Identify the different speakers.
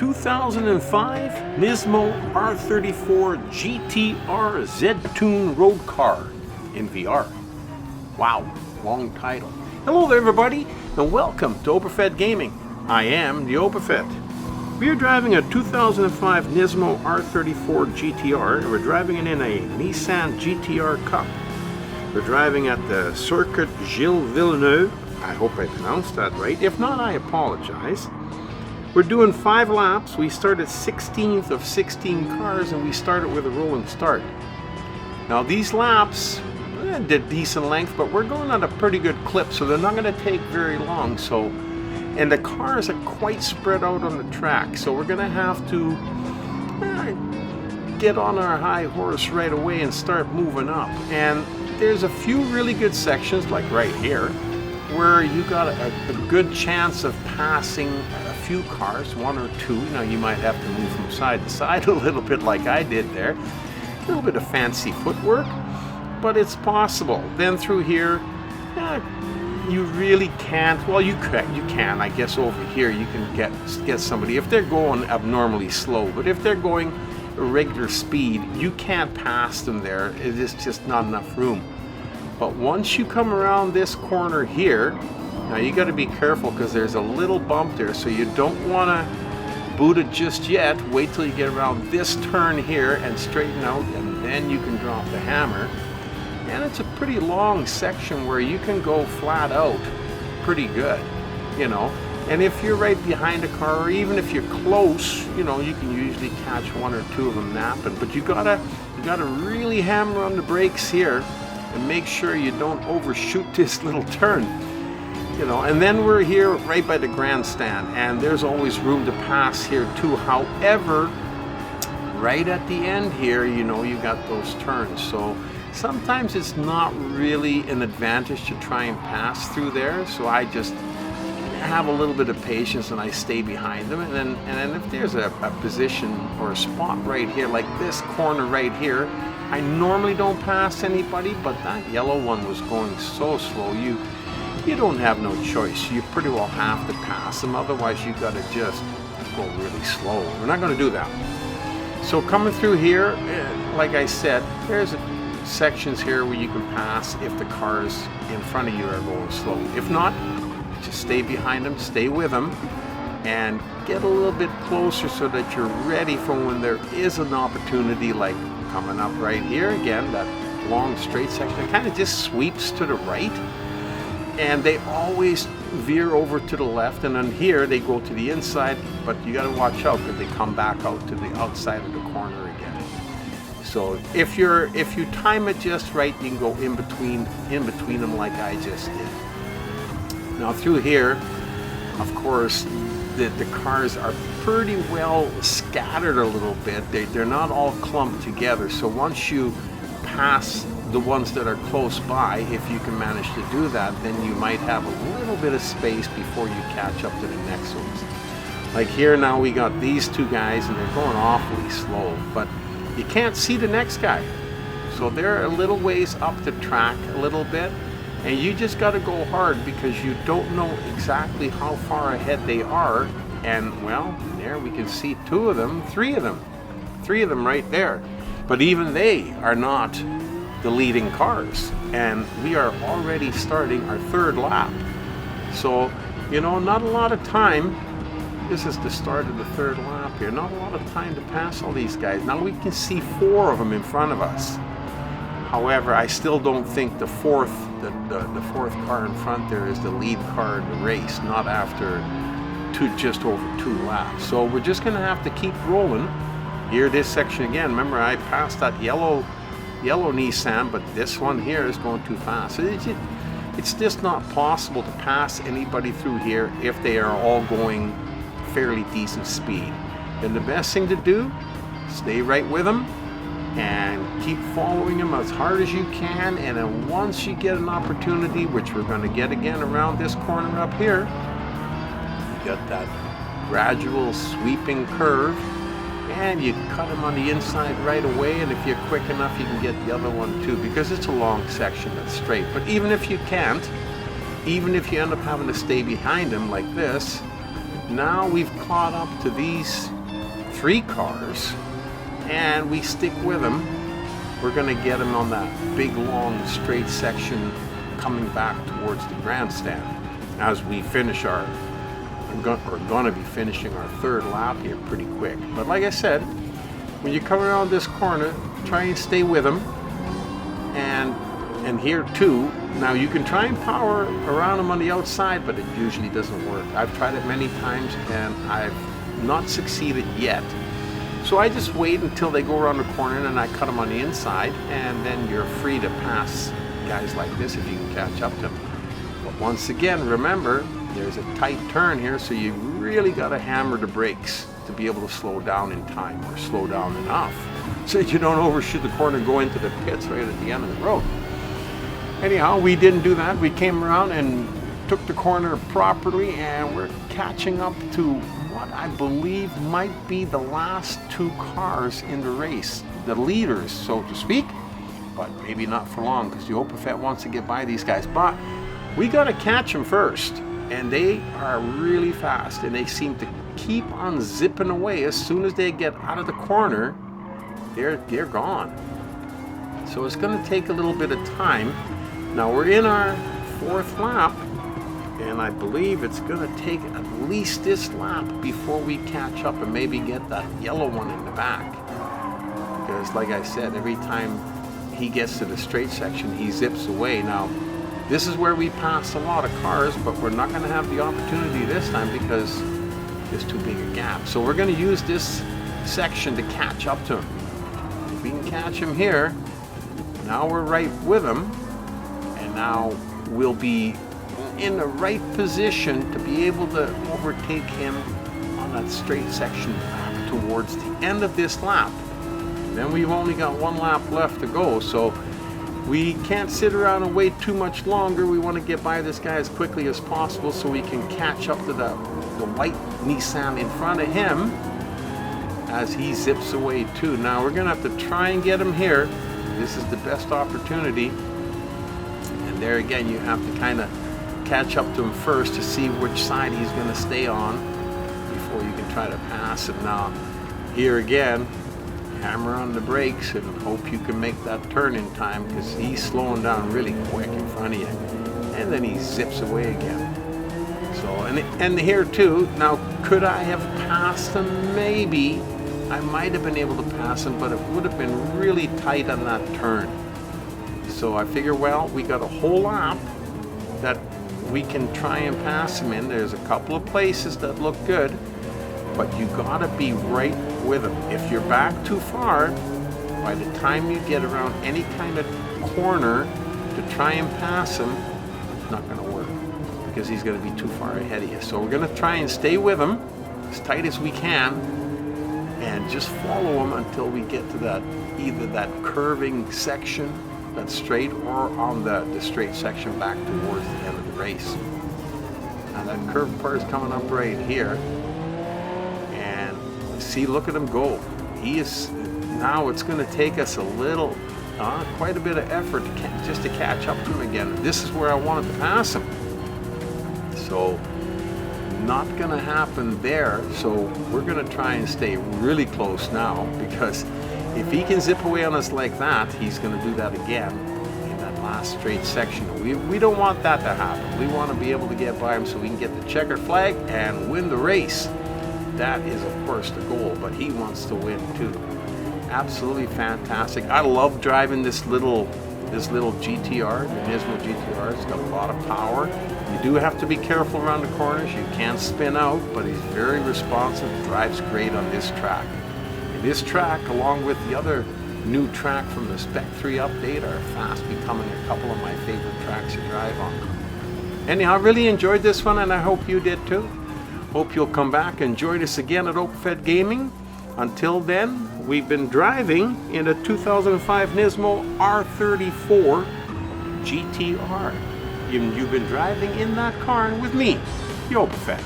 Speaker 1: 2005 NISMO R34 GT-R Z-tune road car in VR. Wow, long title. Hello there everybody, and welcome to Oberfed Gaming. I am the Oberfed. We are driving a 2005 NISMO R34 GT-R, and we're driving it in a Nissan GT-R Cup. We're driving at the Circuit Gilles-Villeneuve. I hope I pronounced that right. If not, I apologize. We're doing 5 laps. We started 16th of 16 cars, and we started with a rolling start. Now these laps did decent length, but we're going at a pretty good clip, so they're not going to take very long. And the cars are quite spread out on the track, so we're going to have to get on our high horse right away and start moving up. And there's a few really good sections, like right here, where you got a good chance of passing a few cars, one or two. Now you might have to move from side to side a little bit like I did there. A little bit of fancy footwork, but it's possible. Then through here, you really can't. Well, you can. I guess over here you can get somebody if they're going abnormally slow. But if they're going regular speed, you can't pass them there. It is just not enough room. But once you come around this corner here, now you got to be careful because there's a little bump there, so you don't want to boot it just yet. Wait till you get around this turn here and straighten out, and then you can drop the hammer. And it's a pretty long section where you can go flat out pretty good, you know. And if you're right behind a car, or even if you're close, you know, you can usually catch one or two of them napping. But you gotta really hammer on the brakes here and make sure you don't overshoot this little turn, you know. And then we're here right by the grandstand, and there's always room to pass here too. However, right at the end here, you know, you got those turns, so sometimes it's not really an advantage to try and pass through there. So I just have a little bit of patience and I stay behind them, and then if there's a position or a spot right here, like this corner right here, I normally don't pass anybody, but that yellow one was going so slow, you don't have no choice. You pretty well have to pass them, otherwise you got to just go really slow. We're not going to do that. So coming through here, like I said, there's sections here where you can pass if the cars in front of you are going slow. If not, just stay behind them, stay with them, and get a little bit closer so that you're ready for when there is an opportunity, like coming up right here again, that long straight section. It kind of just sweeps to the right, and they always veer over to the left, and then here they go to the inside, but you got to watch out because they come back out to the outside of the corner again. So if you time it just right, you can go in between them like I just did. Now through here, of course, the cars are pretty well scattered a little bit. They're not all clumped together. So once you pass the ones that are close by, if you can manage to do that, then you might have a little bit of space before you catch up to the next ones. Like here now we got these two guys, and they're going awfully slow, but you can't see the next guy. So they're a little ways up the track a little bit, and you just got to go hard because you don't know exactly how far ahead they are. And well, there we can see three of them right there. But even they are not the leading cars, and we are already starting our 3rd lap. So, you know, not a lot of time. This is the start of the 3rd lap here. Not a lot of time to pass all these guys. Now we can see 4 of them in front of us. However, I still don't think the fourth car in front there is the lead car in the race, not after just over 2 laps. So we're just going to have to keep rolling. Here, this section again, remember I passed that yellow Nissan, but this one here is going too fast. So it's just not possible to pass anybody through here if they are all going fairly decent speed. Then the best thing to do, stay right with them and keep following them as hard as you can. And then once you get an opportunity, which we're going to get again around this corner up here, you got that gradual sweeping curve, and you cut them on the inside right away. And if you're quick enough, you can get the other one too, because it's a long section that's straight. But even if you can't, even if you end up having to stay behind them like this, now we've caught up to these 3 cars, and we stick with them. We're going to get them on that big long straight section coming back towards the grandstand as we finish our, we're going to be finishing our 3rd lap here pretty quick. But like I said, when you come around this corner, try and stay with them. And here too, now you can try and power around them on the outside, but it usually doesn't work. I've tried it many times and I've not succeeded yet. So I just wait until they go around the corner and I cut them on the inside, and then you're free to pass guys like this if you can catch up to them. But once again, remember, there's a tight turn here, so you really got to hammer the brakes to be able to slow down in time, or slow down enough so that you don't overshoot the corner and go into the pits right at the end of the road. Anyhow, we didn't do that. We came around and took the corner properly, and we're catching up to what I believe might be the last 2 cars in the race, the leaders, so to speak, but maybe not for long because the Opafet wants to get by these guys. But we got to catch them first, and they are really fast, and they seem to keep on zipping away. As soon as they get out of the corner, they're gone. So it's going to take a little bit of time. Now we're in our 4th lap, and I believe it's going to take at least this lap before we catch up and maybe get that yellow one in the back. Because like I said, every time he gets to the straight section, he zips away. Now, this is where we pass a lot of cars, but we're not going to have the opportunity this time because there's too big a gap. So we're going to use this section to catch up to him. If we can catch him here, now we're right with him, and now we'll be in the right position to be able to overtake him on that straight section back towards the end of this lap. And then we've only got 1 lap left to go, so we can't sit around and wait too much longer. We want to get by this guy as quickly as possible so we can catch up to the white Nissan in front of him as he zips away too. Now we're going to have to try and get him here. This is the best opportunity. And there again, you have to kind of catch up to him first to see which side he's going to stay on before you can try to pass him. Now, here again, hammer on the brakes and hope you can make that turn in time, because he's slowing down really quick in front of you. And then he zips away again. So, and here too, now could I have passed him? Maybe. I might have been able to pass him, but it would have been really tight on that turn. So I figure, well, we got a whole lap that we can try and pass him in. There's a couple of places that look good, but you gotta be right with him. If you're back too far, by the time you get around any kind of corner to try and pass him, it's not gonna work because he's gonna be too far ahead of you. So we're gonna try and stay with him as tight as we can and just follow him until we get to that, either that curving section, that straight, or on the straight section back towards the end of the race. Now that curved part is coming up right here, and see, look at him go. He is, now it's going to take us a little, quite a bit of effort just to catch up to him again. This is where I wanted to pass him. So not going to happen there. So we're going to try and stay really close now, because if he can zip away on us like that, he's going to do that again in that last straight section. We don't want that to happen. We want to be able to get by him so we can get the checkered flag and win the race. That is, of course, the goal, but he wants to win too. Absolutely fantastic. I love driving this little GT-R, the NISMO GT-R. It's got a lot of power. You do have to be careful around the corners. You can't spin out, but he's very responsive, drives great on this track. This track, along with the other new track from the Spec 3 update, are fast becoming a couple of my favorite tracks to drive on. Anyhow, I really enjoyed this one, and I hope you did too. Hope you'll come back and join us again at Opafet Gaming. Until then, we've been driving in a 2005 NISMO R34 GT-R. You've been driving in that car with me, the Opafet.